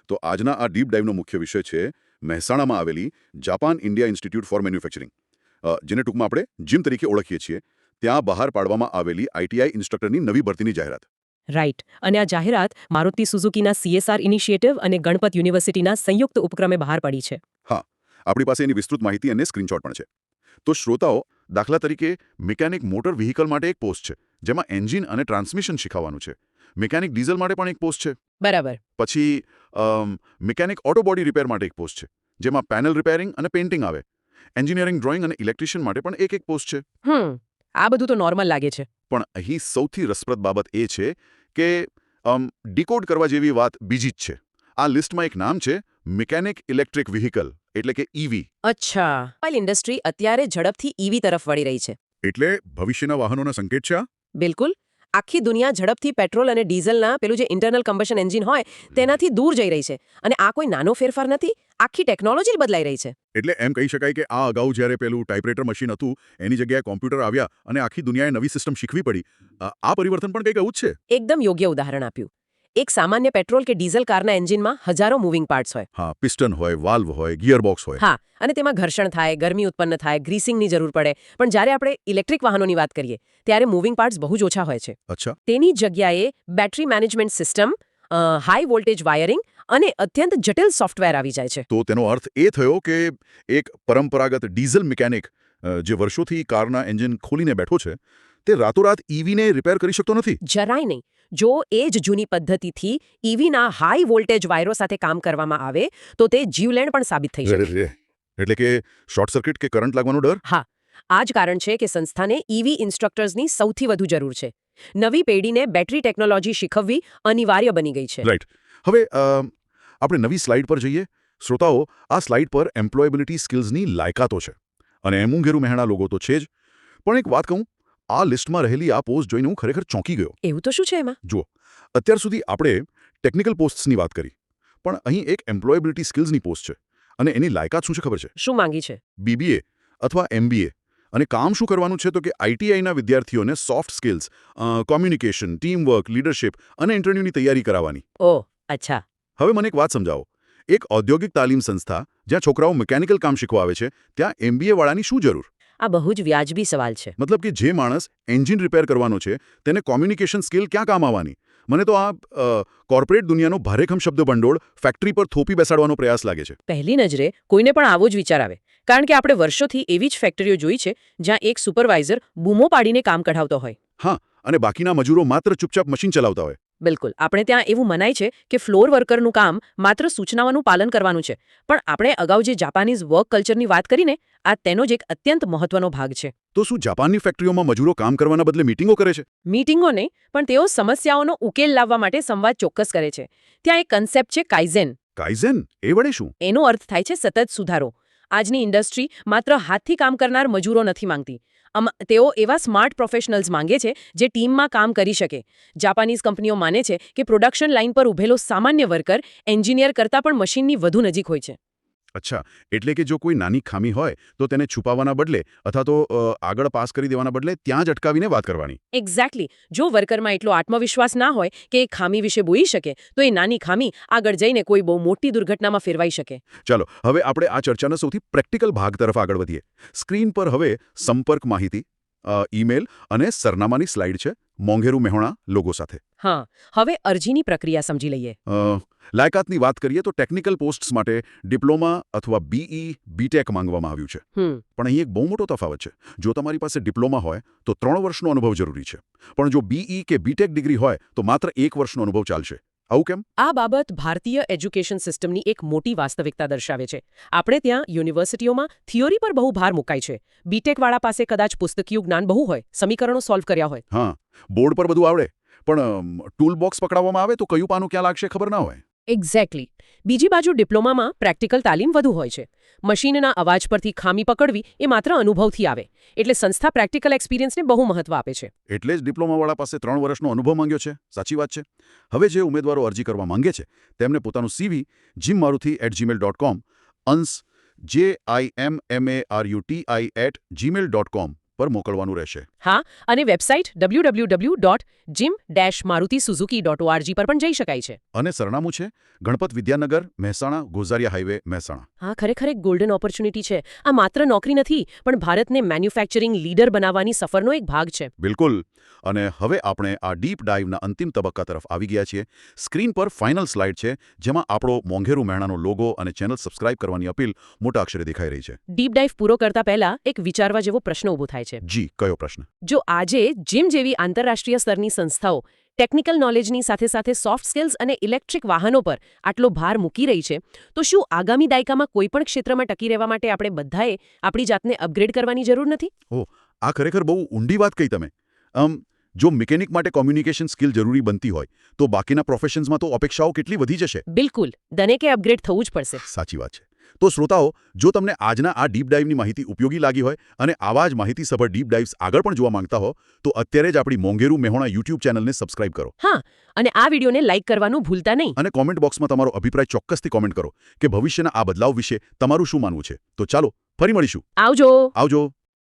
તો આજના આ ડીપ ડાઇવનો મુખ્ય વિષય છે મહેસાણામાં આવેલી Japan India institute for manufacturing, જેને ટૂંકમાં આપણે જીમ તરીકે ઓળખીએ છીએ. ત્યાં બહાર પાડવામાં આવેલી આઈટીઆઈ ઇન્સ્ટ્રક્ટરની નવી ભરતીની જાહેરાત. રાઈટ. અને આ જાહેરાત મારુતિ સુઝુકીના CSR ઇનિશિયેટિવ અને ગણપત યુનિવર્સિટીના સંયુક્ત ઉપક્રમે બહાર પાડી છે. હા, આપણી પાસે એની વિસ્તૃત માહિતી અને સ્ક્રીનશોટ પણ છે. તો શ્રોતાઓ, દાખલા તરીકે મિકેનિક મોટર વ્હીકલ માટે એક પોસ્ટ છે, જેમાં એન્જિન અને ટ્રાન્સમિશન શીખવવાનું છે. મિકેનિક ડીઝલ માટે પણ એક પોસ્ટ છે. બરાબર. પછી મિકેનિક ઓટો બોડી રિપેર માટે એક પોસ્ટ છે, જેમાં પેનલ રિપેરિંગ અને પેઇન્ટિંગ આવે. એન્જિનિયરિંગ ડ્રોઈંગ અને ઇલેક્ટ્રિશિયન માટે પણ એક પોસ્ટ છે. આ બધું તો નોર્મલ લાગે છે. પણ અહીં સૌથી રસપ્રદ બાબત એ છે કે ડીકોડ કરવા જેવી વાત બીજી જ છે. આ લિસ્ટમાં એક નામ છે મિકેનિક ઇલેક્ટ્રિક વ્હીકલ, એટલે કે ઈવી. અચ્છા. ઓઇલ ઇન્ડસ્ટ્રી અત્યારે ઝડપથી ઈવી તરફ વળી રહી છે. એટલે ભવિષ્યના વાહનોના સંકેત છે આ? બિલકુલ. આખી દુનિયા ઝડપથી પેટ્રોલ અને ડીઝલના પેલું જે ઇન્ટરનલ કમ્બશન એન્જિન હોય તેનાથી દૂર જઈ રહી છે. અને આ કોઈ નાનો ફેરફાર નથી, આખી ટેકનોલોજી બદલાઈ રહી છે. એટલે એમ કહી શકાય કે આ અગાઉ જ્યારે પેલું ટાઈપરાઇટર મશીન હતું એની જગ્યાએ કોમ્પ્યુટર આવ્યા અને આખી દુનિયાએ નવી સિસ્ટમ શીખવી પડી. આ પરિવર્તન પણ કંઈક આવું જ છે. એકદમ યોગ્ય ઉદાહરણ આપ્યું. એક સામાન્ય પેટ્રોલ કે ડીઝલ કારના એન્જિનમાં હજારો મૂવિંગ પાર્ટ્સ હોય. હા, પિસ્ટન હોય, વાલ્વ હોય, ગિયરબોક્સ હોય. હા, અને તેમાં ઘર્ષણ થાય, ગરમી ઉત્પન્ન થાય, ગ્રીસિંગની જરૂર પડે. પણ જ્યારે આપણે ઇલેક્ટ્રિક વાહનોની વાત કરીએ ત્યારે મૂવિંગ પાર્ટ્સ બહુ જ ઓછા હોય છે. અચ્છા. તેની જગ્યાએ battery management system, high voltage wiring અને અત્યંત જટિલ સોફ્ટવેર આવી જાય છે. તો તેનો અર્થ એ થયો કે એક પરંપરાગત ડીઝલ મિકેનિક જે વર્ષોથી કારના એન્જિન ખોલીને બેઠો છે, તે રાતોરાત ઈવીને રિપેર કરી શકતો નથી. જરાય નહીં. જો એ જ જૂની પદ્ધતિથી ઈવીના હાઈ વોલ્ટેજ વાયરો સાથે કામ કરવામાં આવે તો તે જીવલેણ પણ સાબિત થઈ શકે. એટલે કે શોર્ટ સર્કિટ કે કરંટ લાગવાનો ડર? હા, આ જ કારણ છે કે સંસ્થાને ઈવી ઇન્સ્ટ્રક્ટર્સની સૌથી વધુ જરૂર છે. નવી પેઢીને બેટરી ટેકનોલોજી શીખવવી અનિવાર્ય બની ગઈ છે. રાઈટ. હવે આપણે નવી સ્લાઇડ પર જઈએ. શ્રોતાઓ, આ સ્લાઇડ પર એમ્પ્લોયેબિલિટી સ્કિલ્સની લાયકાતો છે. અને એમુંઘેરું મહેણા લોગો તો છે જ. પણ એક વાત કહું, આ લિસ્ટમાં રહેલી આ પોસ્ટ જોઈને હું ખરેખર ચોંકી ગયો. એવું તો શું છે એમાં? જુઓ, અત્યાર સુધી આપણે ટેકનિકલ પોસ્ટ્સની વાત કરી, પણ અહીં એક એમ્પ્લોયેબિલિટી સ્કિલ્સની પોસ્ટ છે. અને એની લાયકાત શું છે ખબર છે? શું માંગી છે? BBA અથવા MBA. અને કામ શું કરવાનું છે તો કે ITIના વિદ્યાર્થીઓને soft skills, communication, teamwork, leadership અને ઇન્ટરવ્યૂની તૈયારી કરાવવાની. ઓહ, અચ્છા. હવે મને એક વાત સમજાવો. એક ઔદ્યોગિક તાલીમ સંસ્થા જ્યાં છોકરાઓ મિકેનિકલ કામ શીખવા આવે છે, ત્યાં MBA વાળાની શું જરૂર? આ બહુ જ વ્યાજબી સવાલ છે. મતલબ કે જે માણસ એન્જિન રિપેર કરવાનો છે તેને કોમ્યુનિકેશન સ્કિલ ક્યાં કામ આવવાની? મને તો આ કોર્પોરેટ દુનિયાનો ભારેખમ શબ્દ ભંડોળ ફેક્ટરી પર થોપી બેસાડવાનો પ્રયાસ લાગે છે. પહેલી નજરે કોઈને પણ આવો જ વિચાર આવે, કારણ કે આપણે વર્ષોથી એવી જ ફેક્ટરીઓ જોઈ છે જ્યાં એક સુપરવાઇઝર બૂમો પાડીને કામ કઢાવતો હોય. હા, અને બાકીના મજૂરો માત્ર ચૂપચાપ મશીન ચલાવતા હોય. બિલકુલ. આપણે ત્યાં એવું મનાય છે કે ફ્લોર વર્કરનું કામ માત્ર સૂચનાઓનું પાલન કરવાનું છે. પણ આપણે અગાઉ જે જાપાનીઝ વર્ક કલ્ચરની વાત કરીને, આ તેનો જ એક અત્યંત મહત્વનો ભાગ છે. તો શું જાપાનની ફેક્ટરીઓમાં મજૂરો કામ કરવાના બદલે મીટિંગો કરે છે? મીટિંગો નહીં, પણ તેઓ સમસ્યાઓનો ઉકેલ લાવવા માટે સંવાદ ચોક્કસ કરે છે. ત્યાં એક કન્સેપ્ટ છે કાઇઝેન. કાઇઝેન? એ વડે શું? એનો અર્થ થાય છે સતત સુધારો. આજની ઇન્ડસ્ટ્રી માત્ર હાથથી કામ કરનાર મજૂરો નથી માંગતી. તેઓ એવા સ્માર્ટ પ્રોફેશનલ્સ માંગે છે જે ટીમમાં કામ કરી શકે. જાપાનીઝ કંપનીઓ માને છે કે પ્રોડક્શન લાઇન પર ઉભેલો સામાન્ય વર્કર એન્જિનિયર કરતાં પણ મશીનની વધુ નજીક હોય છે. અચ્છા, એટલે કે જો કોઈ નાની ખામી હોય તો તેને છુપાવવાના બદલે અથવા તો આગળ પાસ કરી દેવાના બદલે ત્યાં જ અટકાવીને વાત કરવાની. એક્ઝેક્ટલી. જો વર્કરમાં એટલો આત્મવિશ્વાસ ના હોય કે એ ખામી વિશે બોલી શકે, તો એ નાની ખામી આગળ જઈને કોઈ બહુ મોટી દુર્ઘટનામાં ફેરવાઈ શકે. ચાલો, હવે આપણે આ ચર્ચાના સૌથી પ્રેક્ટિકલ ભાગ તરફ આગળ વધીએ. સ્ક્રીન પર હવે સંપર્ક માહિતી, ઈમેલ અને સરનામાની સ્લાઇડ છે, મોંઘેરું મહેણા લોગો સાથે. હા, હવે અરજીની પ્રક્રિયા સમજી લઈએ. લાયકાતની વાત કરીએ તો ટેકનિકલ પોસ્ટ્સ માટે ડિપ્લોમા અથવા BE, BTech માંગવામાં આવ્યું છે. પણ અહીં એક બહુ મોટો તફાવત છે. જો તમારી પાસે ડિપ્લોમા હોય તો 3 વર્ષનો અનુભવ જરૂરી છે. પણ જો BE કે BTech ડિગ્રી હોય તો માત્ર 1 વર્ષનો અનુભવ ચાલશે. આવું કેમ? આ બાબત ભારતીય એજ્યુકેશન સિસ્ટમની એક મોટી વાસ્તવિકતા દર્શાવે છે. આપણે ત્યાં યુનિવર્સિટીઓમાં થિયોરી પર બહુ ભાર મુકાય છે. BTech વાળા પાસે કદાચ પુસ્તકીય જ્ઞાન બહુ હોય, સમીકરણો સોલ્વ કર્યા હોય. હા, બોર્ડ પર બધું આવડે, પણ ટૂલ બોક્સ પકડાવવામાં આવે તો કયું પાનું ક્યાં લાગશે ખબર ના હોય. એક્ઝેક્ટલી. બીજી બાજુ ડિપ્લોમામાં પ્રેક્ટિકલ તાલીમ વધુ હોય છે. મશીનના અવાજ પરથી ખામી પકડવી એ માત્ર અનુભવથી આવે. એટલે સંસ્થા પ્રેક્ટિકલ એક્સપિરિયન્સને બહુ મહત્વ આપે છે. એટલે જ ડિપ્લોમાવાળા પાસે 3 વર્ષનો અનુભવ માંગ્યો છે. સાચી વાત છે. હવે જે ઉમેદવારો અરજી કરવા માંગે છે તેમને પોતાનું CV jimmaruthi@gmail.com, JIMMARUTI@gmail.com પર મોકલવાનું રહેશે. હા, અને વેબસાઇટ www.jim-marutisuzuki.org પર પણ જઈ શકાય છે. અને સરનામું છે ગણપત વિદ્યાનગર, મહેસાણા, ગોઝારિયા હાઈવે, મહેસાણા. હા, ખરેખર એક ગોલ્ડન ઓપોર્ચ્યુનિટી છે. આ માત્ર નોકરી નથી, પણ ભારતને મેન્યુફેક્ચરિંગ લીડર બનાવવાની સફરનો એક ભાગ છે. બિલકુલ. અને હવે આપણે આ ડીપ ડાઇવના અંતિમ તબક્કા તરફ આવી ગયા છીએ. સ્ક્રીન પર ફાઇનલ સ્લાઇડ છે, જેમાં આપણો મોંઘેરું મહેણાનો લોગો અને ચેનલ સબસ્ક્રાઇબ કરવાની અપીલ મોટા અક્ષરે દેખાઈ રહી છે. ડીપ ડાઇવ પૂરો કરતા પહેલા એક વિચારવા જેવો પ્રશ્ન ઊભો થાય છે. જી, કયો પ્રશ્ન? જો આજે જીમ જેવી આંતરરાષ્ટ્રીય સ્તરની સંસ્થાઓ ટેકનિકલ નોલેજની સાથે સાથે સોફ્ટ સ્કિલ્સ અને ઇલેક્ટ્રિક વાહનો પર આટલો ભાર મૂકી રહી છે, તો શું આગામી દાયકામાં કોઈપણ ક્ષેત્રમાં ટકી રહેવા માટે આપણે બધાએ આપણી જાતને અપગ્રેડ કરવાની જરૂર નથી? ઓહ, આ ખરેખર બહુ ઊંડી વાત કહી તમે. જો મિકેનિક માટે કોમ્યુનિકેશન સ્કિલ જરૂરી બનતી હોય, તો બાકીના પ્રોફેશન્સમાં તો અપેક્ષાઓ કેટલી વધી જશે. બિલકુલ, દરેકે અપગ્રેડ થવું જ પડશે. સાચી વાત છે. તો શ્રોતાઓ, જો તમને આજના આ ડીપ ડાઇવની માહિતી ઉપયોગી લાગી હોય અને આવા જ માહિતીસભર ડીપ ડાઇવ્સ આગળ પણ જોવા માંગતા હો, તો અત્યારે જ આપણી મોંઘેરું મહેણા યુટ્યુબ ચેનલને સબસ્ક્રાઇબ કરો. હા, અને આ વિડીયોને લાઇક કરવાનું ભૂલતા નહીં. અને કોમેન્ટ બોક્સમાં તમારો અભિપ્રાય ચોક્કસથી કોમેન્ટ કરો કે ભવિષ્યના આ બદલાવ વિશે તમારું શું માનવું છે. તો ચાલો, ફરી મળીશું. આવજો. આવજો.